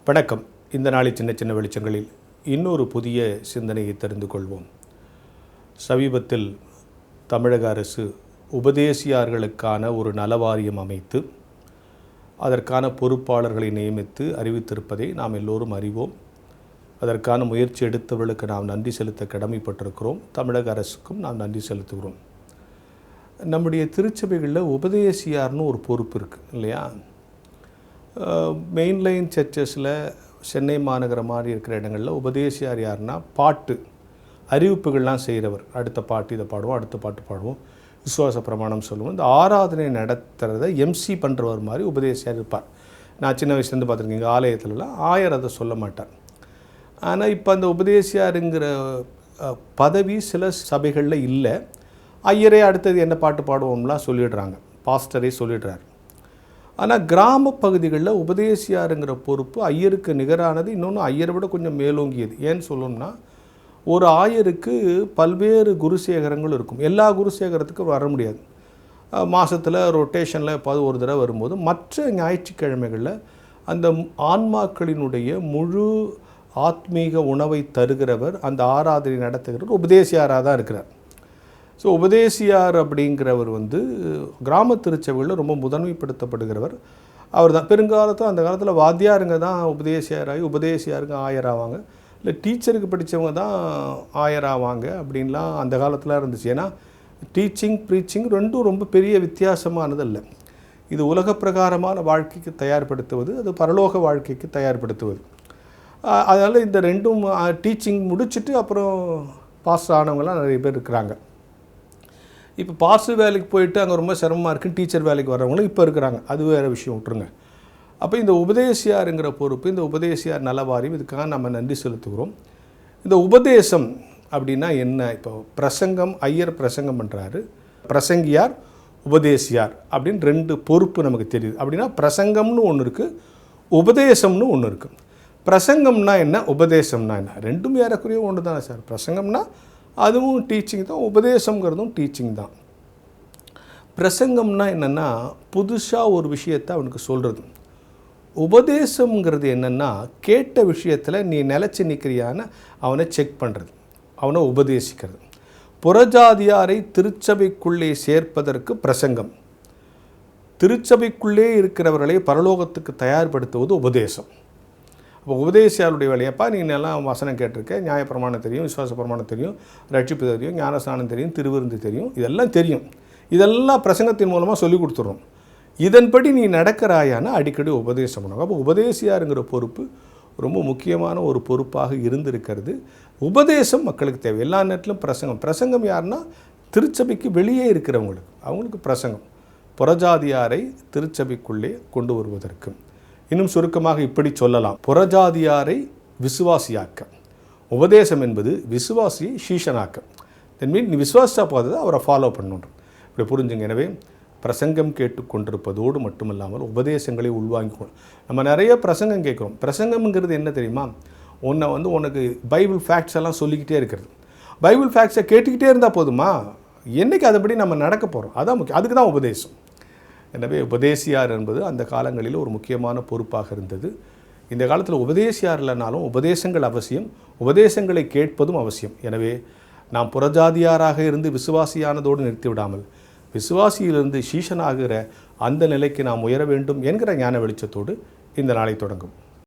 வணக்கம். இந்த நாளை சின்ன சின்ன வெளிச்சங்களில் இன்னொரு புதிய சிந்தனையை தெரிந்து கொள்வோம். சமீபத்தில் தமிழக அரசு உபதேசியார்களுக்கான ஒரு நலவாரியம் அமைத்து அதற்கான பொறுப்பாளர்களை நியமித்து அறிவித்திருப்பதை நாம் எல்லோரும் அறிவோம். அதற்கான முயற்சி எடுத்தவர்களுக்கு நாம் நன்றி செலுத்த கடமைப்பட்டிருக்கிறோம். தமிழக அரசுக்கும் நாம் நன்றி செலுத்துகிறோம். நம்முடைய திருச்சபைகளில் உபதேசியார்னு ஒரு பொறுப்பு இருக்குது இல்லையா? மெயின்லைன் சர்ச்சஸில் சென்னை மாநகரம் மாதிரி இருக்கிற இடங்களில் உபதேசியார் யாருன்னா பாட்டு அறிவிப்புகள்லாம் செய்கிறவர். அடுத்த பாட்டு இதை பாடுவோம், அடுத்த பாட்டு பாடுவோம், விசுவாச பிரமாணம் சொல்லுவோம். இந்த ஆராதனை நடத்துகிறத எம்சி பண்ணுறவர் மாதிரி உபதேசியார் இருப்பார். நான் சின்ன வயசுலேருந்து பார்த்துருக்கேன். எங்கள் ஆலயத்துலலாம் ஆயர் அதை சொல்ல மாட்டார். ஆனால் இப்போ அந்த உபதேசியாருங்கிற பதவி சில சபைகளில் இல்லை. ஐயரே அடுத்தது என்ன பாட்டு பாடுவோம்லாம் சொல்லிடுறாங்க, பாஸ்டரே சொல்லிடுறாரு. ஆனால் கிராம பகுதிகளில் உபதேசியாருங்கிற பொறுப்பு ஐயருக்கு நிகரானது, இன்னொன்று ஐயரை விட கொஞ்சம் மேலோங்கியது. ஏன்னு சொல்லணும்னா, ஒரு ஆயருக்கு பல்வேறு குருசேகரங்கள் இருக்கும். எல்லா குருசேகரத்துக்கும் வர முடியாது. மாதத்தில் ரொட்டேஷனில் எப்பாவது ஒரு தடவை வரும்போது மற்ற ஞாயிற்றுக்கிழமைகளில் அந்த ஆன்மாக்களினுடைய முழு ஆத்மீக உணவை தருகிறவர், அந்த ஆராதனை நடத்துகிறவர் உபதேசியாராக தான் இருக்கிறார். ஸோ உபதேசியார் அப்படிங்கிறவர் கிராம திருச்சபைகளில் ரொம்ப முதன்மைப்படுத்தப்படுகிறவர் அவர் தான். பெருங்காலத்தில் அந்த காலத்தில் வாத்தியாருங்க தான் உபதேசியாராகி உபதேசியாருங்க ஆயராவாங்க, இல்லை டீச்சருக்கு படித்தவங்க தான் ஆயராவாங்க அப்படின்லாம் அந்த காலத்தில் இருந்துச்சு. ஏன்னா டீச்சிங் ப்ரீச்சிங் ரெண்டும் ரொம்ப பெரிய வித்தியாசமானது இல்லை. இது உலக பிரகாரமான வாழ்க்கைக்கு தயார்படுத்துவது, அது பரலோக வாழ்க்கைக்கு தயார்படுத்துவது. அதனால் இந்த ரெண்டும் டீச்சிங் முடிச்சுட்டு அப்புறம் பாஸ் ஆனவங்களாம் நிறைய பேர் இருக்கிறாங்க. இப்போ பாசு வேலைக்கு போயிட்டு அங்கே ரொம்ப சிரமமாக இருக்குன்னு டீச்சர் வேலைக்கு வர்றவங்களும் இப்போ இருக்கிறாங்க. அது வேறு விஷயம், விட்டுருங்க. அப்போ இந்த உபதேசியாருங்கிற பொறுப்பு, இந்த உபதேசியார் நலவாரியம், இதுக்காக நம்ம நன்றி செலுத்துகிறோம். இந்த உபதேசம் அப்படின்னா என்ன? இப்போ பிரசங்கம், ஐயர் பிரசங்கம் பண்ணுறாரு, பிரசங்கியார், உபதேசியார் அப்படின்னு ரெண்டு பொறுப்பு நமக்கு தெரியுது. அப்படின்னா பிரசங்கம்னு ஒன்று இருக்குது, உபதேசம்னு ஒன்று இருக்குது. பிரசங்கம்னா என்ன, உபதேசம்னா என்ன? ரெண்டும் ஏறக்குறைய ஒன்று தானே சார். பிரசங்கம்னா அதுவும் டீச்சிங் தான், உபதேசங்கிறதும் டீச்சிங் தான். பிரசங்கம்னா என்னென்னா புதுசாக ஒரு விஷயத்தை அவனுக்கு சொல்கிறது. உபதேசங்கிறது என்னென்னா கேட்ட விஷயத்தில் நீ நிலச்சி நிற்கிறியான்னு அவனை செக் பண்ணுறது, அவனை உபதேசிக்கிறது. புறஜாதியாரை திருச்சபைக்குள்ளே சேர்ப்பதற்கு பிரசங்கம், திருச்சபைக்குள்ளே இருக்கிறவர்களை பரலோகத்துக்கு தயார்படுத்துவது உபதேசம். இப்போ உபதேசியாருடைய வேலையப்பா நீ எல்லாம் வசனம் கேட்டிருக்க, நியாயப்பிரமாணம் தெரியும், விசுவாச பிரமாணம் தெரியும், ரட்சிப்பு தெரியும், ஞானஸ்நானம் தெரியும், திருவிருந்து தெரியும், இதெல்லாம் தெரியும். இதெல்லாம் பிரசங்கத்தின் மூலமாக சொல்லி கொடுத்துட்றோம். இதன்படி நீ நடக்கிறாயானா அடிக்கடி உபதேசம் பண்ணுவாங்க. அப்போ உபதேசியாருங்கிற பொறுப்பு ரொம்ப முக்கியமான ஒரு பொறுப்பாக இருந்திருக்கிறது. உபதேசம் மக்களுக்கு தேவை. எல்லா நேரத்திலும் பிரசங்கம். பிரசங்கம் யாருன்னா திருச்சபைக்கு வெளியே இருக்கிறவங்களுக்கு, அவங்களுக்கு பிரசங்கம். புறஜாதியாரை திருச்சபைக்குள்ளே கொண்டு வருவதற்கு. இன்னும் சுருக்கமாக இப்படி சொல்லலாம், புறஜாதியாரை விசுவாசியாக்க. உபதேசம் என்பது விசுவாசியை சீஷனாக்க. தென் மீன் நீ விசுவாசா போததை அவரை ஃபாலோ பண்ணணும். இப்படி புரிஞ்சுங்க. எனவே பிரசங்கம் கேட்டுக்கொண்டிருப்பதோடு மட்டுமில்லாமல் உபதேசங்களை உள்வாங்கிக்கணும். நம்ம நிறைய பிரசங்கம் கேட்குறோம். பிரசங்கம்ங்கிறது என்ன தெரியுமா? உனக்கு பைபிள் ஃபேக்ட்ஸ் எல்லாம் சொல்லிக்கிட்டே இருக்கிறது. பைபிள் ஃபேக்ட்ஸை கேட்டுக்கிட்டே இருந்தால் போதுமா? என்றைக்கு அதுபடி நம்ம நடக்க போகிறோம், அதான் முக்கியம். அதுக்கு தான் உபதேசம். எனவே உபதேசியார் என்பது அந்த காலங்களில் ஒரு முக்கியமான பொறுப்பாக இருந்தது. இந்த காலத்தில் உபதேசியார் இல்லைனாலும் உபதேசங்கள் அவசியம், உபதேசங்களை கேட்பதும் அவசியம். எனவே நாம் புறஜாதியாராக இருந்து விசுவாசியானதோடு நிறுத்திவிடாமல் விசுவாசியிலிருந்து சீஷனாகிற அந்த நிலைக்கு நாம் உயர வேண்டும் என்கிற ஞான வெளிச்சத்தோடு இந்த நாளை தொடங்கும்.